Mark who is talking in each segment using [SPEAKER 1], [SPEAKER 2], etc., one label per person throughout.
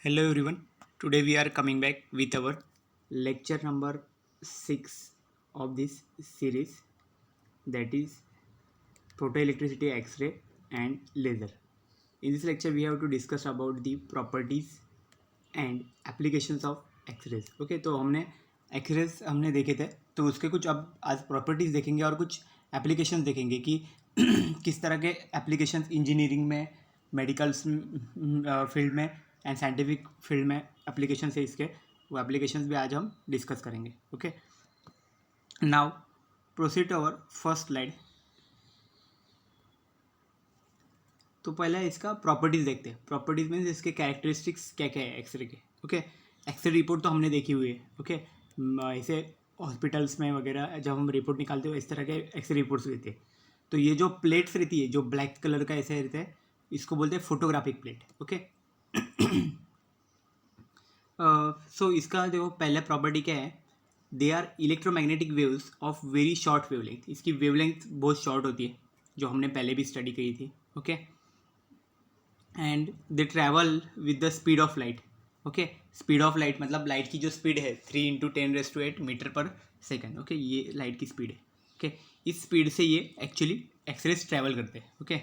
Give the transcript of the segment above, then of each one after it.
[SPEAKER 1] Hello everyone. Today we are coming back with our lecture number 6 of this series, that is photoelectricity, X-ray and laser. In this lecture we have to discuss about the properties and applications of X-rays. Okay, तो हमने X-rays हमने देखे थे, तो उसके कुछ अब आज प्रॉपर्टीज़ देखेंगे और कुछ एप्लीकेशंस देखेंगे कि किस तरह के एप्लीकेशंस इंजीनियरिंग में, मेडिकल्स फील्ड में एंड साइंटिफिक फील्ड में एप्लीकेशन है इसके, वो एप्लीकेशंस भी आज हम डिस्कस करेंगे. Okay, now proceed to our first slide. तो पहले इसका प्रॉपर्टीज़ देखते हैं. प्रॉपर्टीज़ मीन्स इसके कैरेक्टरिस्टिक्स क्या क्या है एक्सरे के. ओके, एक्सरे रिपोर्ट तो हमने देखी हुई है. ओके, ऐसे हॉस्पिटल्स में वगैरह जब हम रिपोर्ट निकालते हो इस तरह के एक्सरे रिपोर्ट्स रहती है. तो ये जो प्लेट्स रहती है, जो ब्लैक कलर का ऐसे रहता है, इसको बोलते हैं फोटोग्राफिक प्लेट. ओके, सो इसका देखो पहला प्रॉपर्टी क्या है. They are electromagnetic waves of very short wavelength. इसकी वेवलेंथ बहुत शॉर्ट होती है, जो हमने पहले भी स्टडी करी थी. Okay, and they travel with the speed of light. Okay, speed of light मतलब लाइट की जो स्पीड है 3 × 10⁸ मीटर पर सेकेंड. ओके, ये लाइट की स्पीड है. ओके, इस स्पीड से ये एक्चुअली एक्सरेज ट्रैवल करते हैं. ओके,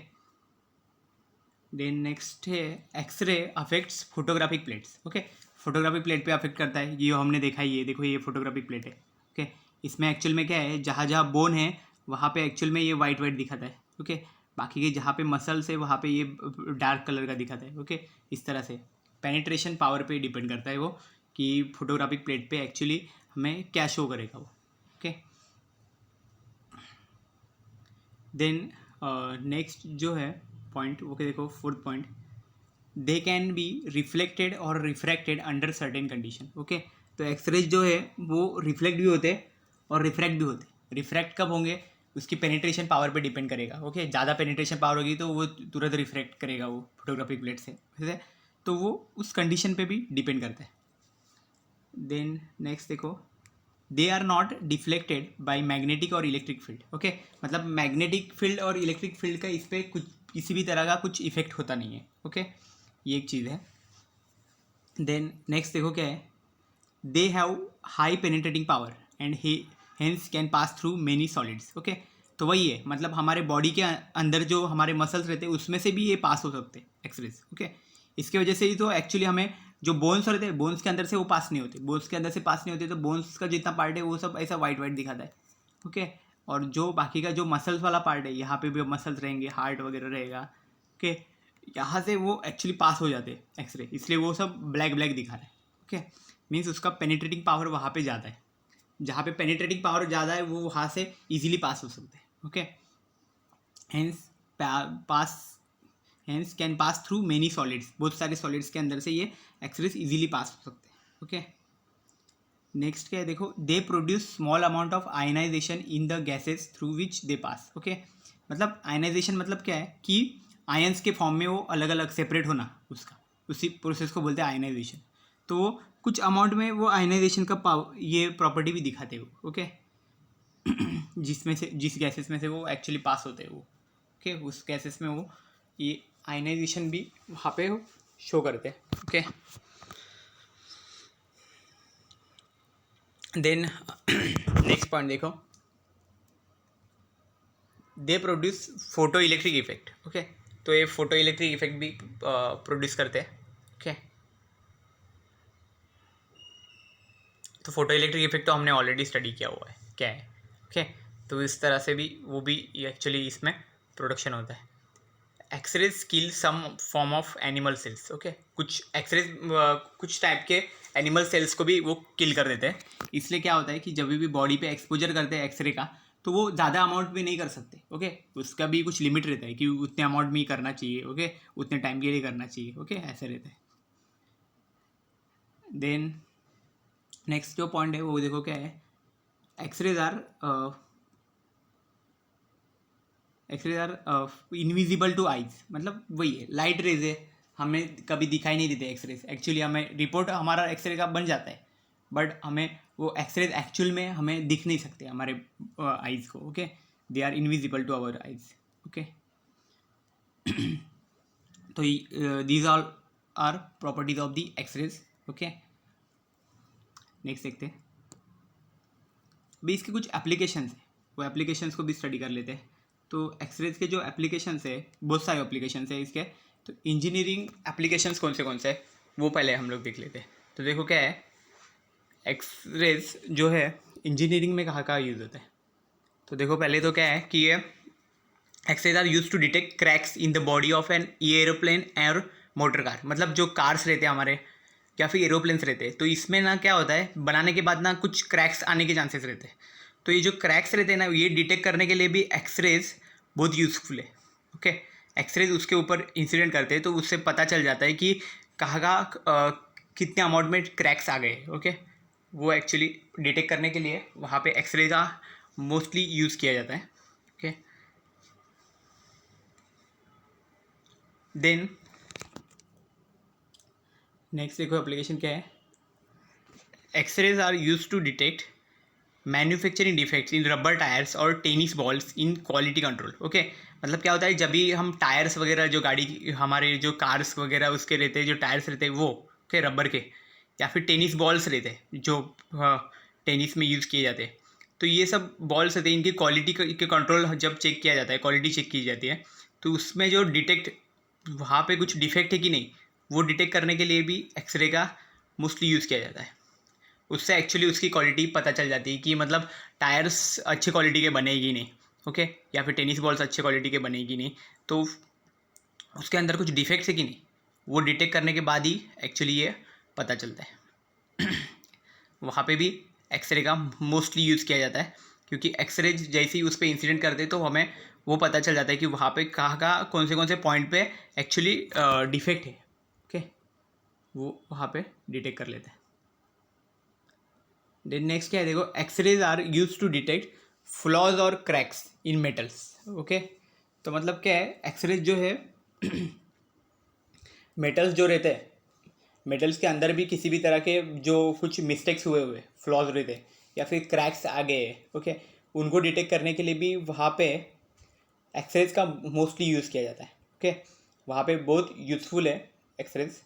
[SPEAKER 1] देन नेक्स्ट है x ray affects photographic plates. Okay, photographic plate पे अफेक्ट करता है, ये हमने देखा ही है. देखो ये फोटोग्राफिक प्लेट है. ओके, इसमें एक्चुअल में क्या है, जहाँ जहाँ बोन है वहाँ पे एक्चुअल में ये वाइट वाइट दिखाता है. ओके, बाकी के जहाँ पे मसल्स है वहाँ पे ये डार्क कलर का दिखाता है. ओके, इस तरह से पेनिट्रेशन पावर पे डिपेंड करता है वो, कि फोटोग्राफिक प्लेट पे एक्चुअली हमें क्या शो करेगा वो. ओके, देन नेक्स्ट जो है पॉइंट, ओके देखो fourth point, they can be reflected और refracted under certain condition. Okay, तो एक्सरेज जो है वो रिफ्लेक्ट भी होते हैं और रिफ्रैक्ट भी होते हैं. रिफ्रैक्ट कब होंगे, उसकी पेनिट्रेशन पावर पे डिपेंड करेगा. ओके, ज़्यादा पेनिट्रेशन पावर होगी तो वो तुरंत रिफ्रैक्ट करेगा वो फोटोग्राफिक प्लेट से, वैसे तो वो उस कंडीशन पे भी डिपेंड करता है. देन नेक्स्ट देखो, they are not deflected by magnetic और इलेक्ट्रिक फील्ड. ओके, मतलब मैग्नेटिक फील्ड और इलेक्ट्रिक फील्ड का इस पर कुछ किसी भी तरह का कुछ इफेक्ट होता नहीं है. ओके, ये एक चीज़ है. देन नेक्स्ट देखो क्या है, they have high penetrating power and hence can pass through many solids. Okay, तो वही है, मतलब हमारे बॉडी के अंदर जो हमारे मसल्स रहते हैं उसमें से भी ये पास हो सकते हैं एक्सरेज. ओके, इसके वजह से ही तो एक्चुअली हमें जो बोन्स रहते हैं, बोन्स के अंदर से वो पास नहीं होते. बोन्स के अंदर से पास नहीं होते तो बोन्स का जितना पार्ट है वो सब ऐसा वाइट वाइट दिखाता है. ओके, और जो बाकी का जो मसल्स वाला पार्ट है, यहाँ पे भी मसल्स रहेंगे, हार्ट वगैरह रहेगा. ओके, यहाँ से वो एक्चुअली पास हो जाते हैं एक्सरे, इसलिए वो सब ब्लैक ब्लैक दिखा रहा है. ओके, मीन्स उसका पेनिट्रेटिंग पावर वहाँ पे ज़्यादा है. जहाँ पे पेनिट्रेटिंग पावर ज़्यादा है वो वहाँ से इजीली पास हो सकते हैं. Okay, hence can pass through many solids. बहुत सारे सॉलिड्स के अंदर से ये एक्सरेज इजीली पास हो सकते हैं. ओके, नेक्स्ट क्या है देखो, they produce small amount of ionization in the gases through which they pass. Okay, मतलब आयनाइजेशन मतलब क्या है कि आयंस के फॉर्म में वो अलग अलग सेपरेट होना, उसका उसी प्रोसेस को बोलते हैं आयनाइजेशन. तो वो कुछ अमाउंट में वो आयनाइजेशन का पावर, ये प्रॉपर्टी भी दिखाते हैं वो. ओके, जिसमें से जिस गैसेस में से वो एक्चुअली पास होते हैं वो. ओके, उस गैसेस में वो ये आयनाइजेशन भी वहाँ पे शो करते हैं. ओके, देन नेक्स्ट पॉइंट देखो, they produce photo electric effect. Okay, तो ये फोटो इलेक्ट्रिक इफेक्ट भी प्रोड्यूस करते हैं. ओके, तो फोटो इलेक्ट्रिक इफेक्ट तो हमने ऑलरेडी स्टडी किया हुआ है क्या है. ओके, तो इस तरह से भी वो भी एक्चुअली इसमें प्रोडक्शन होता है. X-rays kill some form of animal cells. Okay, कुछ एक्सरेज कुछ टाइप के एनिमल सेल्स को भी वो किल कर देते हैं. इसलिए क्या होता है कि जब भी बॉडी पे एक्सपोजर करते हैं एक्सरे का, तो वो ज़्यादा अमाउंट भी नहीं कर सकते. ओके, उसका भी कुछ लिमिट रहता है कि उतने अमाउंट में ही करना चाहिए. ओके, उतने टाइम के लिए करना चाहिए. ओके, ऐसे रहता है. देन नेक्स्ट जो पॉइंट है वो देखो क्या है, X-rays are invisible to eyes. मतलब वही है, लाइट रेज है, हमें कभी दिखाई नहीं देते एक्सरेज. एक्चुअली हमें रिपोर्ट हमारा एक्सरे का बन जाता है, बट हमें वो एक्सरेज एक्चुअल में हमें दिख नहीं सकते हमारे आइज़ को. Okay, they are invisible to our eyes. Okay, तो these are are properties of the X rays. Okay, next देखते हैं। भी इसके कुछ एप्लीकेशंस है, वो एप्लीकेशंस को भी स्टडी कर लेते हैं। तो एक्सरेज के जो एप्लीकेशंस है, बहुत सारे एप्लीकेशंस है इसके। तो इंजीनियरिंग एप्लीकेशंस कौन से है वो पहले हम लोग देख लेते हैं। तो देखो क्या है, एक्सरेज जो है इंजीनियरिंग में कहाँ यूज़ होता है। तो देखो पहले तो क्या है कि ये x-rays are use to detect cracks in the body of an aeroplane और मोटर कार। मतलब जो कार्स रहते हैं हमारे या फिर एरोप्लेन्स रहते हैं, तो इसमें ना क्या होता है, बनाने के बाद ना कुछ क्रैक्स आने के चांसेस रहते हैं। तो ये जो क्रैक्स रहते हैं ना, ये डिटेक्ट करने के लिए भी एक्सरेज बहुत यूज़फुल है। ओके, एक्सरेज उसके ऊपर इंसिडेंट करते हैं तो उससे पता चल जाता है कि कहाँ कितने अमाउंट में क्रैक्स आ गए। ओके, वो एक्चुअली डिटेक्ट करने के लिए वहाँ पे एक्सरे का मोस्टली यूज़ किया जाता है। ओके, देन नेक्स्ट देखो एप्लीकेशन क्या है। X-rays are use to detect manufacturing defects in rubber tyres और tennis balls in quality control. Okay, मतलब क्या होता है, जब भी हम टायर्स वगैरह जो गाड़ी हमारे जो कार्स वगैरह उसके रहते हैं, जो टायर्स रहते हैं वो ओके रबर के, या फिर टेनिस बॉल्स रहते हैं जो टेनिस में यूज़ किए जाते हैं, तो ये सब बॉल्स रहते हैं, इनकी क्वालिटी के कंट्रोल जब चेक किया जाता है, क्वालिटी चेक की जाती है, तो उसमें जो डिटेक्ट वहाँ पे कुछ डिफेक्ट है कि नहीं, वो डिटेक्ट करने के लिए भी एक्सरे का मोस्टली यूज़ किया जाता है। उससे एक्चुअली उसकी क्वालिटी पता चल जाती है कि मतलब टायर्स अच्छी क्वालिटी के बनेगी नहीं। ओके, या फिर टेनिस बॉल्स अच्छे क्वालिटी के बनेगी नहीं, तो उसके अंदर कुछ डिफेक्ट्स है कि नहीं, वो डिटेक्ट करने के बाद ही एक्चुअली ये पता चलता है। वहाँ पे भी एक्सरे का मोस्टली यूज़ किया जाता है, क्योंकि एक्सरे जैसे ही उस पर इंसिडेंट करते हैं तो हमें वो पता चल जाता है कि वहाँ पे कहाँ कौन से पॉइंट पे एक्चुअली डिफेक्ट है। ओके, वो वहाँ पे डिटेक्ट कर लेते हैं। देन नेक्स्ट क्या है, देखो x-rays are use to detect flaws और क्रैक्स इन मेटल्स। ओके, तो मतलब क्या है, एक्सरेज जो है मेटल्स जो रहते हैं, मेटल्स के अंदर भी किसी भी तरह के जो कुछ मिस्टेक्स हुए फ्लॉज रहते हैं या फिर क्रैक्स आ गए, ओके, उनको डिटेक्ट करने के लिए भी वहाँ पे एक्सरेज का मोस्टली यूज़ किया जाता है। ओके, वहाँ पे बहुत यूज़फुल है एक्सरेज।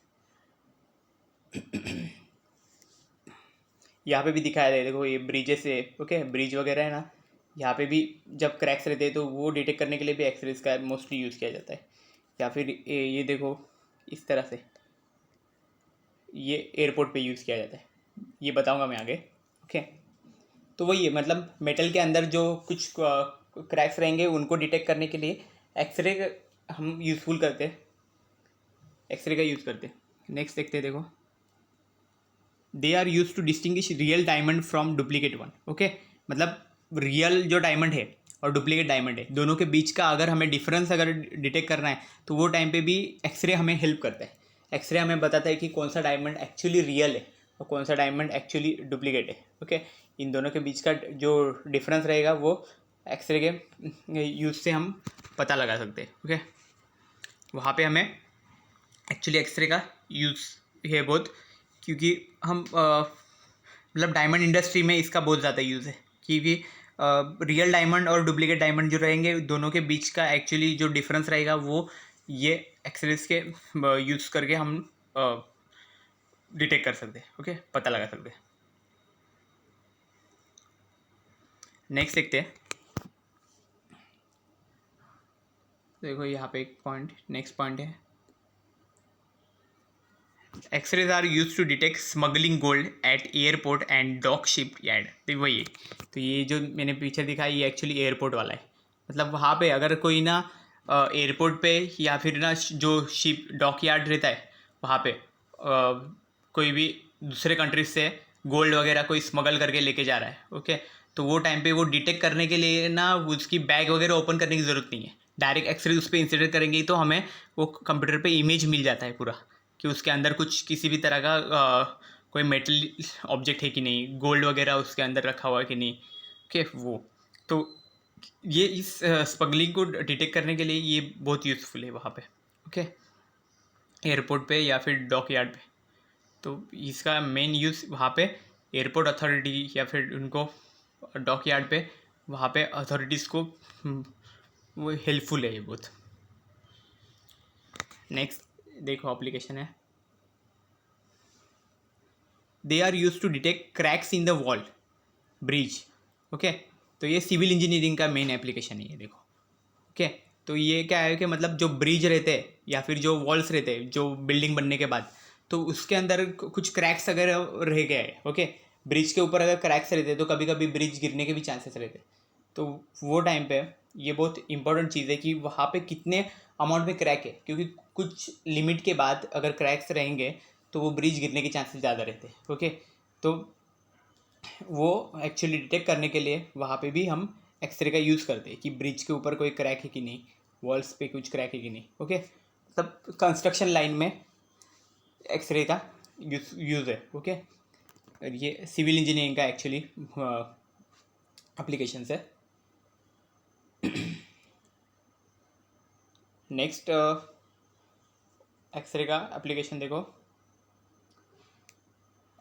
[SPEAKER 1] यहाँ पे भी दिखाया है, देखो ये ब्रिजेस है। ओके, ब्रिज वगैरह है ना, यहाँ पे भी जब क्रैक्स रहते हैं तो वो डिटेक्ट करने के लिए भी एक्सरेज का मोस्टली यूज़ किया जाता है। या फिर ये देखो इस तरह से ये एयरपोर्ट पे यूज़ किया जाता है, ये बताऊंगा मैं आगे। ओके, तो वही है, मतलब मेटल के अंदर जो कुछ क्रैक्स रहेंगे उनको डिटेक्ट करने के लिए एक्सरे हम यूज़फुल करते हैं, एक्सरे का यूज़ करते हैं। नेक्स्ट देखते हैं, देखो they are use to distinguish real diamond from duplicate one. Okay, मतलब रियल जो डायमंड है और डुप्लीकेट डायमंड है, दोनों के बीच का अगर हमें डिफरेंस अगर डिटेक्ट करना है तो वो टाइम पे भी एक्सरे हमें हेल्प करता है। एक्सरे हमें बताता है कि कौन सा डायमंड एक्चुअली रियल है और कौन सा डायमंड एक्चुअली डुप्लीकेट है। ओके, इन दोनों के बीच का जो डिफरेंस रहेगा वो एक्सरे के यूज़ से हम पता लगा सकते हैं। ओके, वहाँ पे हमें एक्चुअली एक्सरे का यूज़ है बहुत, क्योंकि हम मतलब डायमंड इंडस्ट्री में इसका बहुत ज़्यादा यूज़ है, क्योंकि रियल डायमंड और डुप्लीकेट डायमंड जो रहेंगे दोनों के बीच का एक्चुअली जो डिफरेंस रहेगा वो ये एक्सरेज के यूज़ करके हम डिटेक्ट कर सकते हैं। ओके, पता लगा सकते हैं। नेक्स्ट देखते हैं, देखो यहाँ पे एक पॉइंट, नेक्स्ट पॉइंट है X-rays are use to detect smuggling gold at airport and dock shipyard. तो वही है, तो ये जो मैंने पीछे दिखाया ये एक्चुअली एयरपोर्ट वाला है। मतलब वहाँ पे अगर कोई ना एयरपोर्ट पे या फिर ना जो शिप डॉक यार्ड रहता है वहाँ पे कोई भी दूसरे कंट्रीज से गोल्ड वगैरह कोई स्मगल करके लेके जा रहा है, ओके, तो वो टाइम पे वो डिटेक्ट करने के लिए ना उसकी बैग वगैरह ओपन करने की ज़रूरत नहीं है, डायरेक्ट एक्सरे उस पर इंसिडेंट करेंगे तो हमें वो कंप्यूटर पे इमेज मिल जाता है पूरा कि उसके अंदर कुछ किसी भी तरह का कोई मेटल ऑब्जेक्ट है कि नहीं, गोल्ड वगैरह उसके अंदर रखा हुआ है कि नहीं। ओके, वो तो ये इस स्मगलिंग को डिटेक्ट करने के लिए ये बहुत यूज़फुल है वहाँ पे। ओके, एयरपोर्ट पे या फिर डॉक यार्ड पे, तो इसका मेन यूज़ वहाँ पे एयरपोर्ट अथॉरिटी या फिर उनको डॉक यार्ड पे वहाँ पे अथॉरिटीज़ को वो हेल्पफुल है ये बहुत। नेक्स्ट देखो एप्लीकेशन है they are use to detect cracks in the wall bridge. Okay, तो ये सिविल इंजीनियरिंग का मेन एप्लीकेशन है ये देखो। ओके, तो ये क्या है कि मतलब जो ब्रिज रहते हैं या फिर जो वॉल्स रहते हैं जो बिल्डिंग बनने के बाद, तो उसके अंदर कुछ क्रैक्स अगर रह गए हैं, ओके, ब्रिज के ऊपर अगर क्रैक्स रहते हैं तो कभी कभी ब्रिज गिरने के भी चांसेस रहते हैं। तो वो टाइम पे ये बहुत इंपॉर्टेंट चीज़ है कि वहाँ पे कितने अमाउंट में क्रैक है, क्योंकि कुछ लिमिट के बाद अगर क्रैक्स रहेंगे तो वो ब्रिज गिरने के चांसेस ज़्यादा रहते हैं। ओके, तो वो एक्चुअली डिटेक्ट करने के लिए वहाँ पे भी हम एक्सरे का यूज़ करते हैं कि ब्रिज के ऊपर कोई क्रैक है कि नहीं, वॉल्स पे कुछ क्रैक है कि नहीं। ओके, तब कंस्ट्रक्शन लाइन में एक्सरे का यूज़ है। ओके, और ये सिविल इंजीनियरिंग का एक्चुअली एप्लीकेशंस है। नेक्स्ट एक्सरे का एप्लीकेशन देखो,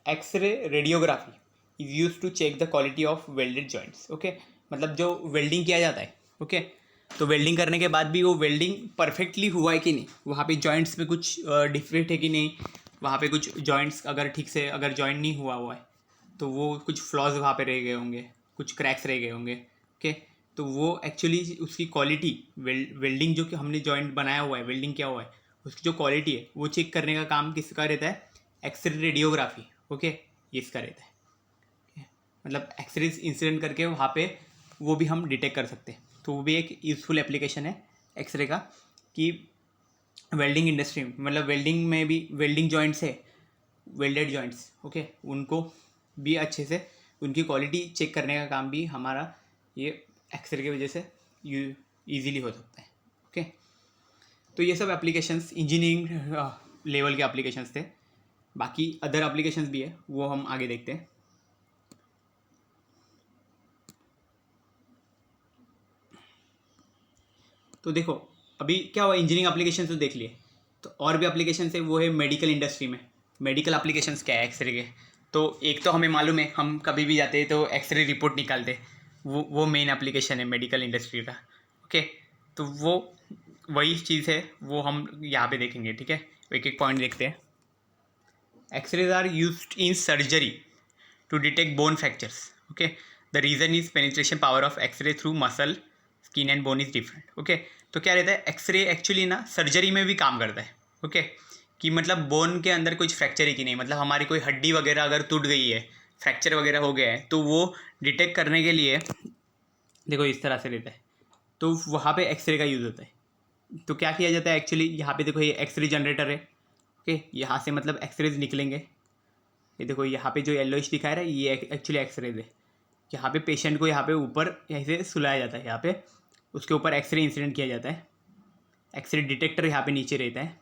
[SPEAKER 1] x-ray radiography is use to check the quality of welded joints. Okay, मतलब जो वेल्डिंग किया जाता है, ओके, तो वेल्डिंग करने के बाद भी वो वेल्डिंग परफेक्टली हुआ है कि नहीं, वहाँ पे जॉइंट्स में कुछ डिफेक्ट है कि नहीं, वहाँ पे कुछ जॉइंट्स अगर ठीक से अगर जॉइंट नहीं हुआ है तो वो कुछ फ्लॉज वहाँ पे रह गए होंगे, कुछ क्रैक्स रह गए होंगे। ओके, तो वो एक्चुअली उसकी क्वालिटी वेल्डिंग जो कि हमने जॉइंट बनाया हुआ है, वेल्डिंग किया हुआ है, उसकी जो क्वालिटी है वो चेक करने का काम किसका रहता है, एक्सरे रेडियोग्राफी। ओके, ये इसका रहता है। मतलब एक्सरे इंसिडेंट करके वहाँ पे वो भी हम डिटेक्ट कर सकते हैं। तो वो भी एक यूज़फुल एप्लीकेशन है एक्सरे का, कि वेल्डिंग इंडस्ट्री में, मतलब वेल्डिंग में भी वेल्डिंग जॉइंट्स है, वेल्डेड जॉइंट्स, ओके, उनको भी अच्छे से उनकी क्वालिटी चेक करने का काम भी हमारा ये एक्सरे की वजह से ईजीली हो सकता है। ओके, तो ये सब एप्लीकेशंस इंजीनियरिंग लेवल के एप्लीकेशंस थे। बाकी अदर एप्लीकेशंस भी है, वो हम आगे देखते हैं। तो देखो अभी क्या हुआ, इंजीनियरिंग एप्लीकेशन तो देख लिए, तो और भी एप्लीकेशन है, वो है मेडिकल इंडस्ट्री में। मेडिकल एप्लीकेशंस क्या है एक्सरे के, तो एक तो हमें मालूम है, हम कभी भी जाते हैं तो एक्सरे रिपोर्ट निकालते, वो मेन एप्लीकेशन है मेडिकल इंडस्ट्री का। ओके, तो वो वही चीज़ है, वो हम यहाँ पे देखेंगे। ठीक है, एक एक पॉइंट देखते हैं। X-rays are used in surgery to detect bone fractures. Okay, the reason is penetration power of x-ray through muscle, skin and bone is different. Okay, तो क्या रहता है, एक्सरे एक्चुअली ना सर्जरी में भी काम करता है। ओके, कि मतलब बोन के अंदर कुछ फ्रैक्चर है कि नहीं, मतलब हमारी कोई हड्डी वगैरह अगर टूट गई है, फ्रैक्चर वगैरह हो गया है, तो वो डिटेक्ट करने के लिए देखो इस तरह से रहता है, तो वहाँ पे एक्सरे का यूज़ होता है। तो क्या किया जाता है एक्चुअली, यहाँ पे देखो ये एक्सरे जनरेटर है। ओके, यहाँ से मतलब एक्सरेज निकलेंगे, ये देखो यहाँ पे जो येलोइश दिखा रहा है ये एक्चुअली एक्सरेज है। यहाँ पे पेशेंट को यहाँ पे ऊपर ऐसे सुलाया जाता है, यहाँ पे उसके ऊपर एक्सरे इंसिडेंट किया जाता है, एक्सरे डिटेक्टर यहाँ पे नीचे रहता है,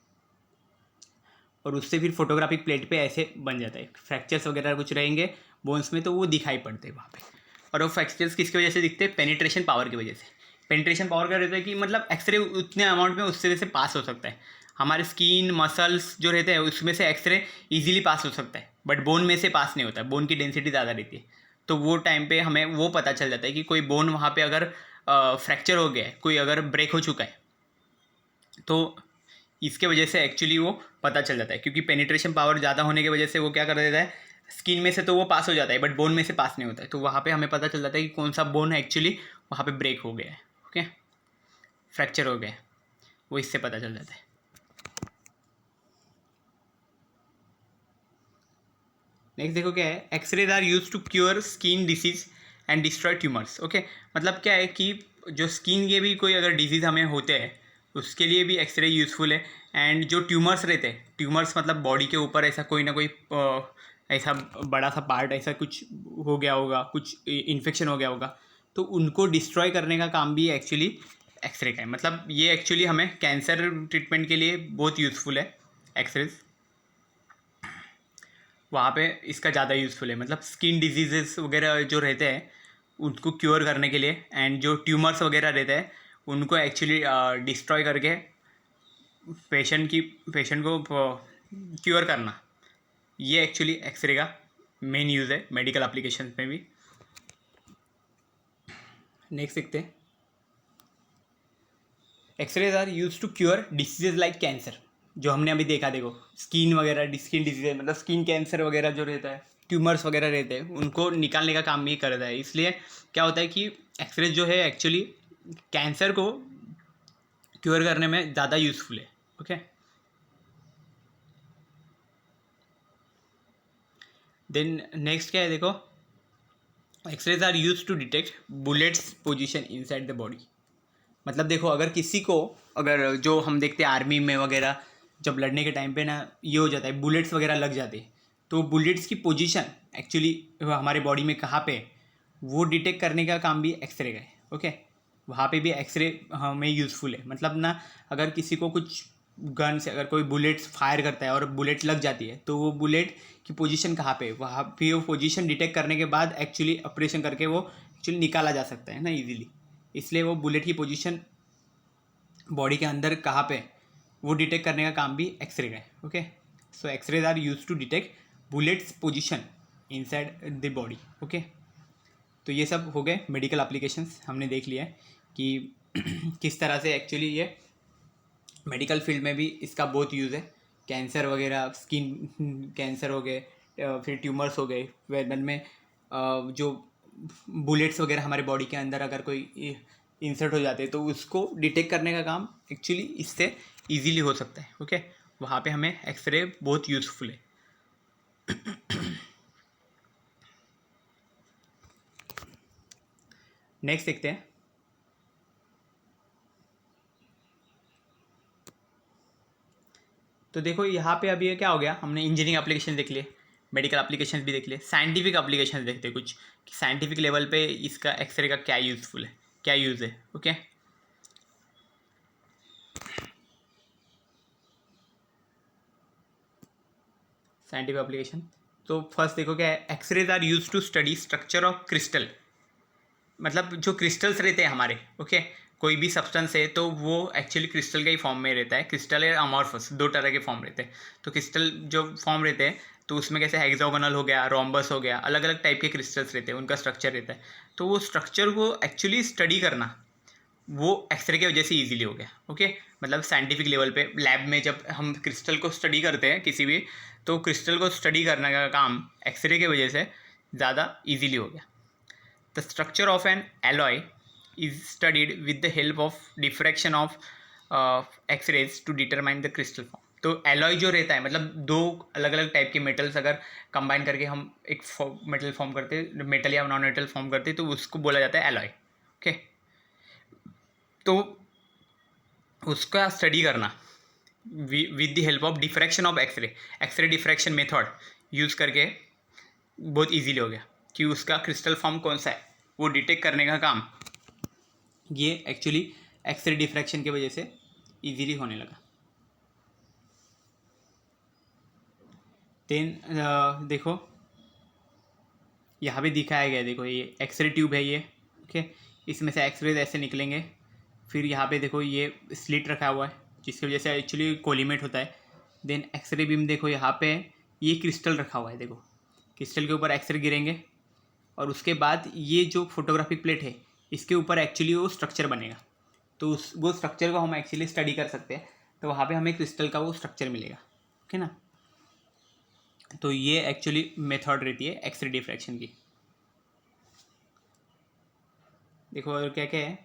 [SPEAKER 1] और उससे फिर फोटोग्राफिक प्लेट पे ऐसे बन जाता है। फ्रैक्चर्स वगैरह कुछ रहेंगे बोन्स में तो वो दिखाई पड़ते हैं वहाँ पे। और वो फ्रैक्चर्स किसकी वजह से दिखते हैं, पेनिट्रेशन पावर की वजह से। पेनिट्रेशन पावर का रहता है कि मतलब एक्सरे उतने अमाउंट में उससे से पास हो सकता है, हमारे स्किन मसल्स जो रहते हैं उसमें से एक्सरे ईजिली पास हो सकता है, बट बोन में से पास नहीं होता है, बोन की डेंसिटी ज़्यादा रहती है। तो वो टाइम पे हमें वो पता चल जाता है कि कोई बोन वहाँ पे अगर फ्रैक्चर हो गया है, कोई अगर ब्रेक हो चुका है, तो इसके वजह से एक्चुअली वो पता चल जाता है, क्योंकि पेनिट्रेशन पावर ज़्यादा होने की वजह से वो क्या कर देता है, स्किन में से तो वो पास हो जाता है बट बोन में से पास नहीं होता है। तो वहाँ पे हमें पता चल जाता है कि कौन सा बोन है एक्चुअली वहाँ पे ब्रेक हो गया है, ओके, फ्रैक्चर हो गया है, वो इससे पता चल जाता है। नेक्स्ट देखो क्या है, X-rays are use to cure skin disease and destroy tumours. Okay, मतलब क्या है कि जो स्किन के भी कोई अगर डिजीज़ हमें होते हैं उसके लिए भी एक्सरे यूज़फुल है। एंड जो ट्यूमर्स रहते हैं, ट्यूमर्स मतलब बॉडी के ऊपर ऐसा कोई ना कोई ऐसा बड़ा सा पार्ट ऐसा कुछ हो गया होगा, कुछ इन्फेक्शन हो गया होगा, तो उनको डिस्ट्रॉय करने का काम भी एक्चुअली एक्सरे का है। मतलब ये एक्चुअली हमें कैंसर ट्रीटमेंट के लिए बहुत यूज़फुल है एक्सरेज, वहाँ पे इसका ज़्यादा यूज़फुल है। मतलब स्किन डिजीज़ेस वगैरह जो रहते हैं उनको क्योर करने के लिए, एंड जो ट्यूमर्स वगैरह रहते हैं उनको एक्चुअली डिस्ट्रॉय करके पेशेंट को क्योर करना, ये एक्चुअली एक्सरे का मेन यूज़ है मेडिकल एप्लीकेशन में भी। नेक्स्ट देखते हैं, x-rays are use to cure diseases like cancer. जो हमने अभी देखा, देखो स्किन वगैरह, स्किन डिजीज मतलब स्किन कैंसर वगैरह जो रहता है, ट्यूमर्स वगैरह रहते हैं, उनको निकालने का काम भी करता है। इसलिए क्या होता है कि एक्सरे जो है एक्चुअली कैंसर को क्योर करने में ज़्यादा यूज़फुल है। ओके, देन नेक्स्ट क्या है, देखो x-rays are use to detect bullets position inside the body. मतलब देखो, अगर किसी को, अगर जो हम देखते हैं आर्मी में वगैरह, जब लड़ने के टाइम पे ना ये हो जाता है, बुलेट्स वगैरह लग जाते हैं, तो बुलेट्स की पोजीशन एक्चुअली हमारे बॉडी में कहाँ पे है, वो डिटेक्ट करने का काम भी एक्सरे का है। ओके, वहाँ पे भी एक्सरे हमें यूज़फुल है। मतलब ना, अगर किसी को कुछ गन से अगर कोई बुलेट्स फायर करता है और बुलेट लग जाती है, तो वो बुलेट की पोजीशन कहाँ पे है, वहाँ पे वो पोजीशन डिटेक्ट करने के बाद एक्चुअली ऑपरेशन करके वो एक्चुअली निकाला जा सकता है ना इजीली। इसलिए वो बुलेट की पोजीशन बॉडी के अंदर कहाँ पे, वो डिटेक्ट करने का काम भी एक्सरे का है। Okay, so x-rays are use to detect bullets position inside the body. Okay, तो ये सब हो गए मेडिकल एप्लीकेशंस, हमने देख लिया है कि किस तरह से एक्चुअली ये मेडिकल फील्ड में भी इसका बहुत यूज़ है। कैंसर वगैरह, स्किन कैंसर हो गए, फिर ट्यूमर्स हो गए, वेदन में जो बुलेट्स वगैरह हमारे बॉडी के अंदर अगर कोई इंसर्ट हो जाते हैं, तो उसको डिटेक्ट करने का काम एक्चुअली इससे इजीली हो सकता है। ओके, वहाँ पे हमें एक्सरे बहुत यूज़फुल है। नेक्स्ट देखते हैं। तो देखो यहाँ पे अभी ये क्या हो गया, हमने इंजीनियरिंग एप्लीकेशन देख लिए, मेडिकल एप्लीकेशन भी देख लिए, साइंटिफिक एप्लीकेशन देखते हैं कुछ कि साइंटिफिक लेवल पे इसका एक्सरे का क्या यूज़फुल है, क्या यूज़ है। ओके, साइंटिफिक एप्लीकेशन, तो फर्स्ट देखो क्या है, X-rays are use to study structure of crystal. मतलब जो क्रिस्टल्स रहते हैं हमारे, ओके, कोई भी सब्सटेंस है तो वो एक्चुअली क्रिस्टल का ही फॉर्म में रहता है। क्रिस्टल या अमॉर्फस, दो तरह के फॉर्म रहते हैं। तो क्रिस्टल जो फॉर्म रहते हैं, तो उसमें कैसे हेक्सागोनल हो गया, रोम्बस हो गया, अलग अलग टाइप के क्रिस्टल्स रहते हैं, उनका स्ट्रक्चर रहता है। तो वो स्ट्रक्चर को एक्चुअली स्टडी करना वो एक्सरे की वजह से इजीली हो गया। ओके, मतलब साइंटिफिक लेवल पे लैब में जब हम क्रिस्टल को स्टडी करते हैं किसी भी, तो क्रिस्टल को स्टडी करने का काम एक्सरे की वजह से ज़्यादा इजीली हो गया। The structure of an alloy is studied with the help of diffraction of x-rays to determine the crystal form. तो एलॉय जो रहता है, मतलब दो अलग अलग टाइप के मेटल्स अगर कंबाइन करके हम एक मेटल फॉर्म करते, मेटल या नॉन मेटल फॉर्म करते, तो उसको बोला जाता है एलॉय। ओके, तो उसका स्टडी करना with the help of diffraction of x-ray, x-ray diffraction method use करके बहुत इजीली हो गया कि उसका क्रिस्टल फॉर्म कौन सा है वो डिटेक्ट करने का काम ये एक्चुअली एक्सरे डिफ्रैक्शन की वजह से इजीली होने लगा। देन देखो यहाँ पे दिखाया गया है, देखो ये एक्सरे ट्यूब है ये। ओके, इसमें से एक्सरे ऐसे निकलेंगे, फिर यहाँ पे देखो ये स्लिट रखा हुआ है जिसकी वजह से एक्चुअली कोलिमेट होता है। देन एक्सरे बीम देखो यहाँ पे ये क्रिस्टल रखा हुआ है, देखो क्रिस्टल के ऊपर एक्सरे गिरेंगे और उसके बाद ये जो फोटोग्राफिक प्लेट है इसके ऊपर एक्चुअली वो स्ट्रक्चर बनेगा। तो उस वो स्ट्रक्चर को हम एक्चुअली स्टडी कर सकते हैं, तो वहाँ पे हमें क्रिस्टल का वो स्ट्रक्चर मिलेगा। ओके ना, तो ये एक्चुअली मेथड रहती है एक्सरे डिफ्रैक्शन की। देखो और क्या क्या है,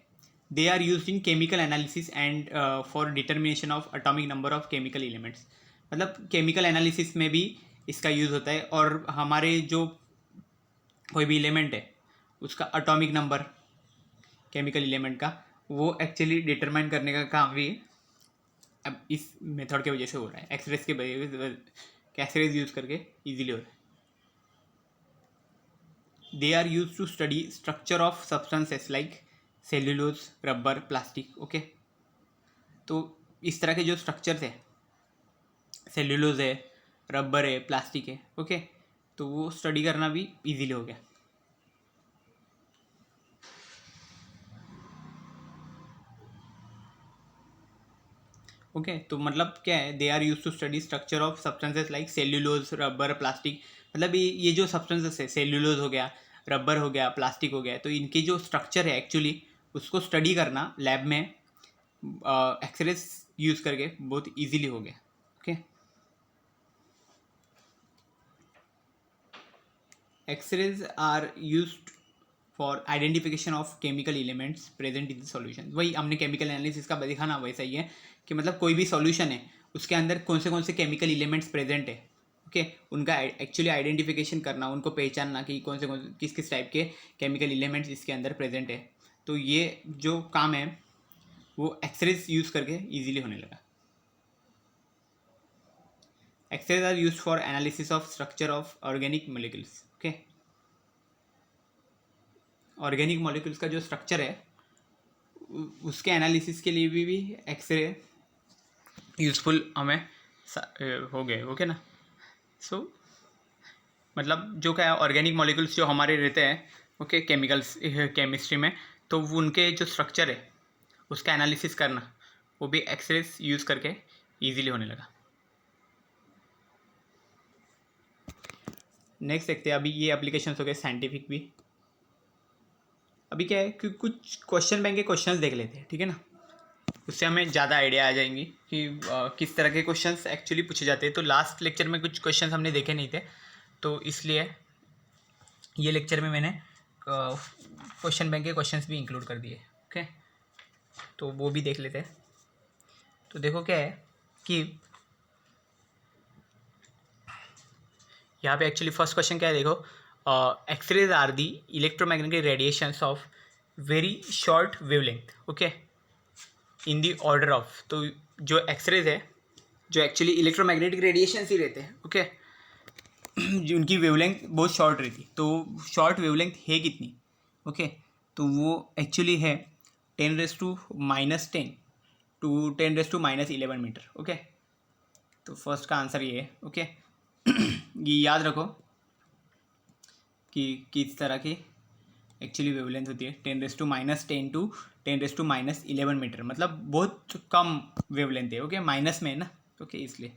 [SPEAKER 1] they are use in chemical analysis and for determination of atomic number of chemical elements. मतलब केमिकल एनालिसिस में भी इसका यूज़ होता है, और हमारे जो कोई भी एलिमेंट है उसका एटॉमिक नंबर केमिकल एलिमेंट का वो एक्चुअली डिटरमाइन करने का काम भी अब इस मेथड की वजह से हो रहा है। एक्सरेज के एक्सरेज यूज़ करके इजीली हो रहा है। They are use to study structure of substances like cellulose, rubber, plastic. Okay, तो इस तरह के जो स्ट्रक्चर्स है, सेल्यूलोज है, रबर है, प्लास्टिक है, ओके, तो वो स्टडी करना भी इजीली हो गया। ओके, तो मतलब क्या है, they are use to study structure of substances like cellulose, rubber, plastic. मतलब ये जो सब्सटेंसेस है, सेल्यूलोज हो गया, रबर हो गया, प्लास्टिक हो गया, तो इनके जो स्ट्रक्चर है एक्चुअली उसको स्टडी करना लैब में एक्सरेज यूज़ करके बहुत इजीली हो गया। X-rays are used for identification of chemical elements present in the solution. वही हमने केमिकल एनालिसिस का देखा ना, वैसा ही है कि मतलब कोई भी सॉल्यूशन है उसके अंदर कौन से केमिकल एलिमेंट्स प्रेजेंट है, ओके उनका एक्चुअली आइडेंटिफिकेशन करना, उनको पहचानना कि कौन से किस किस टाइप के केमिकल एलिमेंट्स इसके अंदर प्रेजेंट है। तो ये जो काम है वो एक्सरेज यूज़ करके ईजिली होने लगा। X-rays are used for analysis of structure of organic molecules. Okay, organic molecules का जो स्ट्रक्चर है उसके एनालिसिस के लिए भी एक्सरे यूज़फुल हमें हो गए। ओके ना। सो मतलब जो क्या है ऑर्गेनिक मॉलिक्यूल्स जो हमारे रहते हैं ओके केमिकल्स केमिस्ट्री में, तो वो उनके जो स्ट्रक्चर है उसका एनालिसिस करना वो भी एक्सरेज यूज़ करके ईजिली होने लगा। नेक्स्ट देखते हैं, अभी ये एप्लीकेशंस हो गए साइंटिफिक भी। अभी क्या है कि कुछ क्वेश्चन बैंक के क्वेश्चंस देख लेते हैं, ठीक है ना, उससे हमें ज़्यादा आइडिया आ जाएंगी कि किस तरह के क्वेश्चंस एक्चुअली पूछे जाते हैं। तो लास्ट लेक्चर में कुछ क्वेश्चंस हमने देखे नहीं थे, तो इसलिए ये लेक्चर में मैंने क्वेश्चन बैंक के क्वेश्चंस भी इंक्लूड कर दिए। ओके, तो वो भी देख लेते हैं। तो देखो क्या है कि यहाँ पे एक्चुअली फर्स्ट क्वेश्चन क्या है, देखो x-rays are the electromagnetic radiations of very short wavelength. Okay, in the order of, तो जो एक्सरेज है जो एक्चुअली इलेक्ट्रोमैग्नेटिक रेडिएशंस ही रहते हैं ओके उनकी वेवलेंथ बहुत शॉर्ट रहती। तो शॉर्ट वेवलेंथ है कितनी, ओके तो वो एक्चुअली है 10⁻⁻10 टू 10⁻11 मीटर। ओके, तो फर्स्ट का आंसर ये है। ओके ये याद रखो कि किस तरह की एक्चुअली वेवलेंथ होती है, 10⁻10 टू 10⁻11 मीटर, मतलब बहुत कम वेवलेंथ है। ओके, माइनस में है ना, ओके इसलिए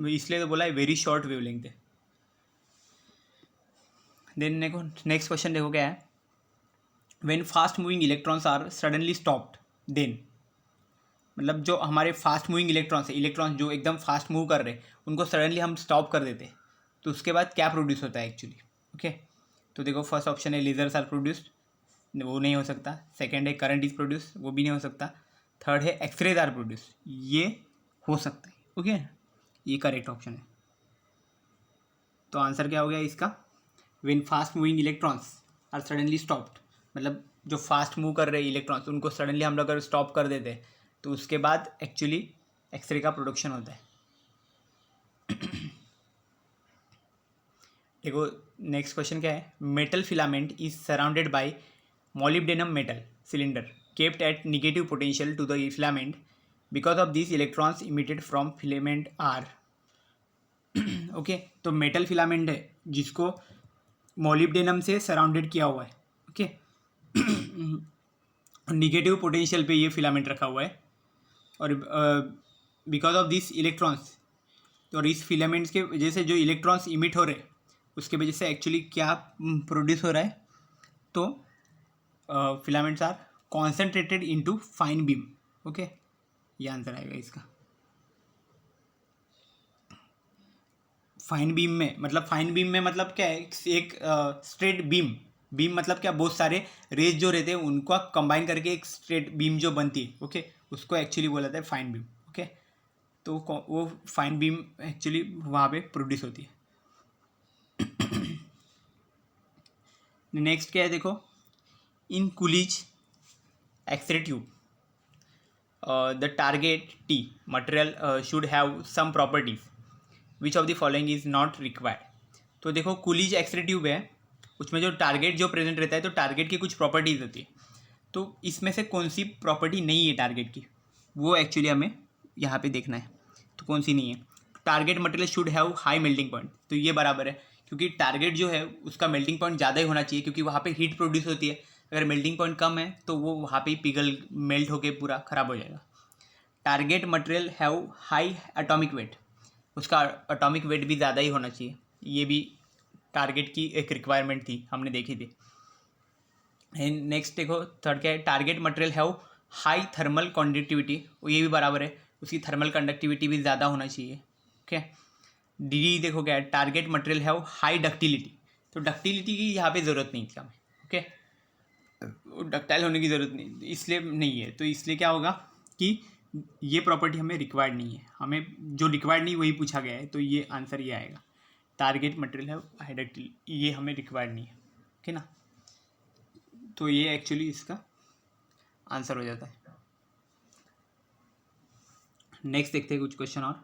[SPEAKER 1] इसलिए तो बोला है वेरी शॉर्ट वेवलेंथ है। देन देखो नेक्स्ट क्वेश्चन देखो क्या है, when fast moving electrons are suddenly stopped then, मतलब जो हमारे फास्ट मूविंग इलेक्ट्रॉन्स है, इलेक्ट्रॉन्स जो एकदम फास्ट मूव कर रहे हैं उनको सडनली हम स्टॉप कर देते हैं, तो उसके बाद क्या प्रोड्यूस होता है एक्चुअली। ओके, तो देखो फर्स्ट ऑप्शन है लेजर्स आर प्रोड्यूस्ड, वो नहीं हो सकता। सेकेंड है करंट इज प्रोड्यूस, वो भी नहीं हो सकता। थर्ड है एक्सरेज आर प्रोड्यूस, ये हो सकता है। ओके, ये करेक्ट ऑप्शन है। तो आंसर क्या हो गया इसका, when fast moving electrons are suddenly stopped, मतलब जो फास्ट मूव कर रहे इलेक्ट्रॉन्स उनको सडनली हम लोग अगर स्टॉप कर देते हैं तो उसके बाद एक्चुअली एक्सरे का प्रोडक्शन होता है। देखो नेक्स्ट क्वेश्चन क्या है, metal filament is surrounded by molybdenum metal cylinder kept at negative potential to the filament. Because of these, electrons emitted from filament are okay तो मेटल फिलामेंट है जिसको molybdenum से सराउंडेड किया हुआ है। ओके निगेटिव पोटेंशियल पे ये filament रखा हुआ है और बिकॉज ऑफ दिस इलेक्ट्रॉन्स, और इस फिलामेंट्स के वजह से जो इलेक्ट्रॉन्स इमिट हो रहे उसके वजह से एक्चुअली क्या प्रोड्यूस हो रहा है, तो filaments are concentrated into fine beam. Okay, ये आंसर आएगा इसका। फाइन बीम में मतलब क्या है, एक स्ट्रेट बीम मतलब क्या, बहुत सारे रेज जो रहते हैं उनको कंबाइन करके एक स्ट्रेट बीम जो बनती है ओके उसको एक्चुअली बोला जाता है फाइन बीम। ओके, तो वो फाइन बीम एक्चुअली वहाँ पे प्रोड्यूस होती है। नेक्स्ट क्या है देखो, in Coolidge X-ray tube, the target T material should have some properties. Which of the following is not required? तो देखो Coolidge X-ray tube है, उसमें जो टारगेट जो प्रेजेंट रहता है तो टारगेट की कुछ प्रॉपर्टीज होती है, तो इसमें से कौन सी प्रॉपर्टी नहीं है टारगेट की, वो एक्चुअली हमें यहाँ पे देखना है। तो कौन सी नहीं है, target material should have high melting point, तो ये बराबर है क्योंकि टारगेट जो है उसका मेल्टिंग पॉइंट ज़्यादा ही होना चाहिए क्योंकि वहाँ पे हीट प्रोड्यूस होती है। अगर मेल्टिंग पॉइंट कम है तो वो वहाँ पे पिघल मेल्ट होके पूरा ख़राब हो जाएगा। Target material have high atomic weight, उसका एटॉमिक वेट भी ज़्यादा ही होना चाहिए, ये भी टारगेट की एक रिक्वायरमेंट थी, हमने देखी थी। एंड नेक्स्ट देखो थर्ड क्या है, target material have high thermal conductivity, ये भी बराबर है, उसकी थर्मल कंडक्टिविटी भी ज़्यादा होना चाहिए। ओके, डी देखो क्या है, target material have high ductility, तो डक्टिलिटी की यहाँ पे ज़रूरत नहीं थी हमें, ओके, डक्टाइल होने की ज़रूरत नहीं, इसलिए नहीं है, तो इसलिए क्या होगा कि ये प्रॉपर्टी हमें रिक्वायर्ड नहीं है, हमें जो रिक्वायर्ड नहीं वही पूछा गया है, तो ये आंसर ये आएगा, टारगेट मटेरियल है हाई डक्टिलिटी, ये हमें रिक्वायर्ड नहीं है, ओके ना, तो ये एक्चुअली इसका आंसर हो जाता है। नेक्स्ट देखते हैं कुछ क्वेश्चन और।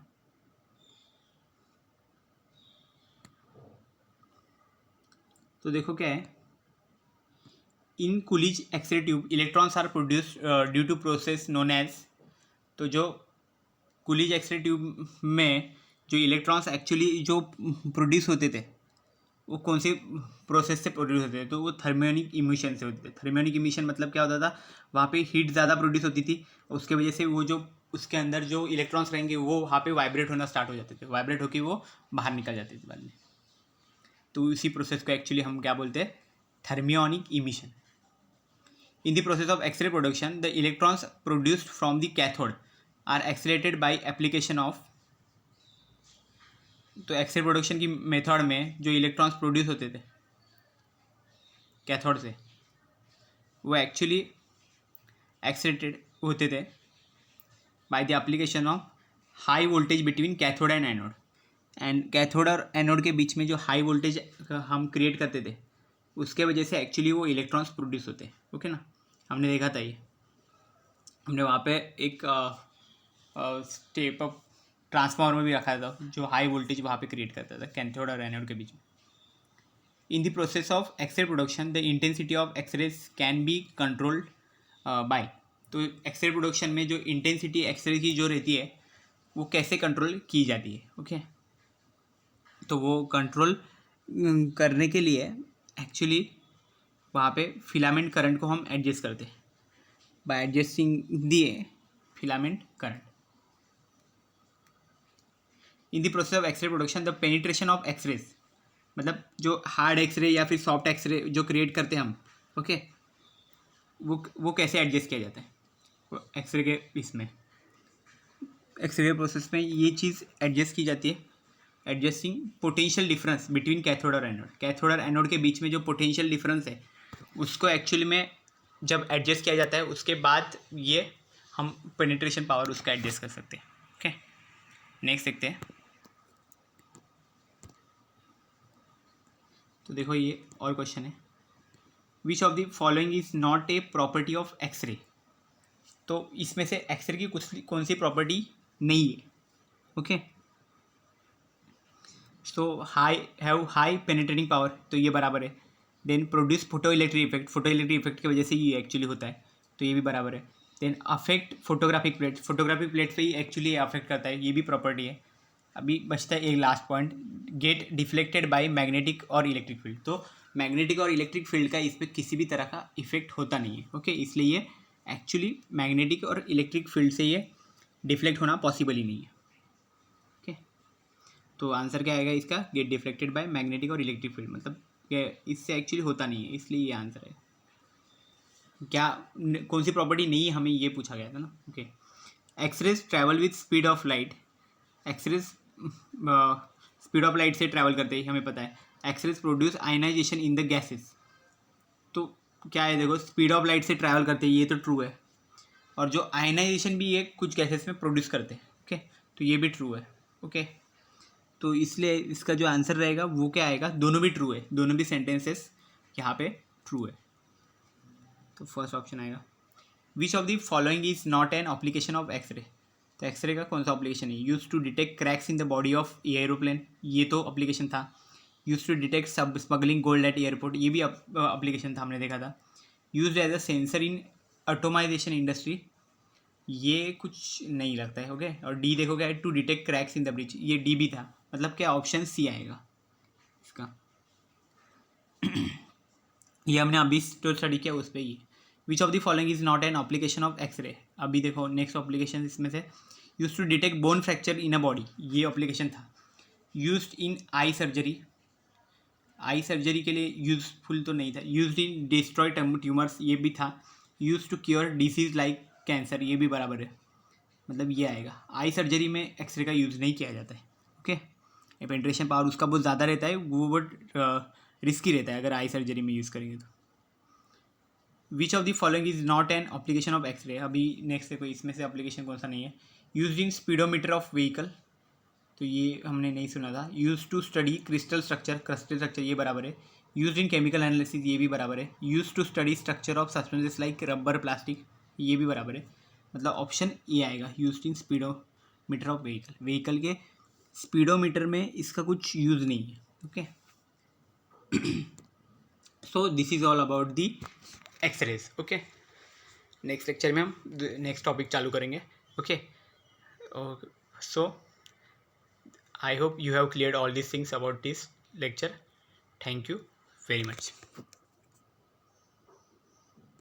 [SPEAKER 1] तो देखो क्या है, in Coolidge X ray tube electrons are produce due to process known as, तो जो कुलिज एक्सरे ट्यूब में जो इलेक्ट्रॉन्स एक्चुअली जो प्रोड्यूस होते थे वो कौन सी प्रोसेस से प्रोड्यूस होते थे, तो वो थर्मियोनिक इमिशन से होते थे। थर्मियोनिक इमिशन मतलब क्या होता था, वहाँ पे हीट ज़्यादा प्रोड्यूस होती थी, उसके वजह से वो जो उसके अंदर जो इलेक्ट्रॉन्स रहेंगे वो वहाँ पे वाइब्रेट होना स्टार्ट हो जाते थे, वाइब्रेट होकर वो बाहर निकल जाते थे बाद में, तो इसी प्रोसेस को एक्चुअली हम क्या बोलते हैं, thermionic emission. In the process of X-ray production, the electrons produced from the cathode are accelerated by application of, तो एक्सरे प्रोडक्शन की मेथड में जो इलेक्ट्रॉन्स प्रोड्यूस होते थे कैथोड से वो एक्चुअली एक्सलेटेड होते थे by the application of high voltage between cathode and anode, and cathode और एनोड के बीच में जो हाई वोल्टेज हम क्रिएट करते थे उसके वजह से एक्चुअली वो इलेक्ट्रॉन्स प्रोड्यूस होते हैं, ओके ना, हमने देखा था ये, हमने वहाँ पे एक स्टेप अप ट्रांसफार्मर भी रखा था जो हाई वोल्टेज वहाँ पे क्रिएट करता था कैथोड और एनोड के बीच में। In the process of x-ray production the intensity of x-rays can be controlled by, तो एक्सरे प्रोडक्शन में जो इंटेंसिटी एक्सरे की जो रहती है वो कैसे कंट्रोल की जाती है, ओके, तो वो कंट्रोल करने के लिए एक्चुअली वहाँ पे फिलामेंट करंट को हम एडजस्ट करते हैं by adjusting the filament current. In the process of x-ray production the penetration of x-rays, मतलब जो हार्ड एक्सरे या फिर सॉफ्ट एक्सरे जो क्रिएट करते हैं हम, ओके, वो कैसे एडजस्ट किया जाता है एक्सरे के इसमें, एक्सरे प्रोसेस में ये चीज़ एडजस्ट की जाती है, adjusting potential difference between cathode और एनोड, कैथोड और एनोड के बीच में जो पोटेंशियल डिफरेंस है उसको एक्चुअली में जब एडजस्ट किया जाता है उसके बाद ये हम पेनिट्रेशन पावर उसका एडजस्ट कर सकते हैं, ओके। नेक्स्ट देखते हैं, तो देखो ये और क्वेश्चन है, which of the following is not a property of x-ray, तो इसमें से एक्सरे की कौन सी प्रॉपर्टी नहीं है, okay, so high penetrating power, तो ये बराबर है, then produce photo electric effect, photo electric effect की वजह से ये एक्चुअली होता है, तो ये भी बराबर है, then affect photographic plate, photographic plate पे ही एक्चुअली अफेक्ट करता है, ये भी प्रॉपर्टी है। अभी बचता है एक last point, get deflected by magnetic और इलेक्ट्रिक फील्ड, तो मैग्नेटिक और इलेक्ट्रिक फील्ड का इस पर किसी भी तरह का इफेक्ट होता नहीं है, ओके, इसलिए ये एक्चुअली मैग्नेटिक और इलेक्ट्रिक फील्ड से ये डिफ्लेक्ट होना पॉसिबल ही नहीं है, ओके, तो आंसर क्या आएगा इसका, गेट डिफ्लेक्टेड बाय मैग्नेटिक और इलेक्ट्रिक फील्ड, मतलब इससे एक्चुअली होता नहीं है, इसलिए ये आंसर है। क्या कौन सी प्रॉपर्टी नहीं है हमें ये पूछा गया था ना, okay. X-rays travel with speed of light, x-rays speed of light से ट्रैवल करते ही हमें पता है, x-rays produce ionization in the gases, तो क्या है देखो स्पीड ऑफ लाइट से ट्रैवल करते हैं ये तो ट्रू है, और जो आयनाइजेशन भी ये कुछ गैसेस में प्रोड्यूस करते हैं, ओके, तो ये भी ट्रू है, ओके, तो इसलिए इसका जो आंसर रहेगा वो क्या आएगा, दोनों भी ट्रू है, दोनों भी सेंटेंसेस यहाँ पे ट्रू है, तो फर्स्ट ऑप्शन आएगा। Which of the following is not an application of x-ray, तो एक्सरे का कौन सा एप्लीकेशन है, use to detect cracks in the body of aeroplane, ये तो एप्लीकेशन था, यूज टू डिटेक्ट सब स्मगलिंग गोल्ड एट एयरपोर्ट, ये भी एप्लीकेशन था, हमने देखा था, use as a sensor in automisation industry, ये कुछ नहीं लगता है, ओके, और डी देखोगे to detect cracks in the bridge, ये डी भी था, मतलब क्या ऑप्शन सी आएगा इसका ये हमने अभी तो स्टडी किया उस पर ही। Which of the following is not an application of x ray, अभी देखो नेक्स्ट एप्लीकेशन इसमें से, use to detect bone fracture in a body, ये एप्लीकेशन था, used in eye surgery, eye surgery के लिए यूजफुल तो नहीं था, यूज्ड इन डिस्ट्रॉय ट्यूमर्स, ये भी था, use to cure disease like cancer, ये भी बराबर है, मतलब ये आएगा, आई सर्जरी में एक्सरे का यूज़ नहीं किया जाता है, ओके, पेंट्रेशन पावर उसका बहुत ज़्यादा रहता है, वो बहुत रिस्की रहता है अगर आई सर्जरी में यूज़ करेंगे तो। Which of the following is not an application of x ray, अभी नेक्स्ट देखो इसमें से एप्लीकेशन कौन सा नहीं है। Use in speedometer of vehicle, तो ये हमने नहीं सुना था। Use to study crystal structure ये बराबर है। यूज इन केमिकल एनालिसिस ये भी बराबर है। Use to study structure of substances like rubber plastic ये भी बराबर है, मतलब ऑप्शन ए आएगा। Use in speedometer of vehicle के स्पीडोमीटर में इसका कुछ यूज़ नहीं है। Okay, so this is all about the x-rays. Okay, next lecture में हम नेक्स्ट टॉपिक चालू करेंगे। Okay, so I hope you have cleared all these things about this lecture. Thank you very much.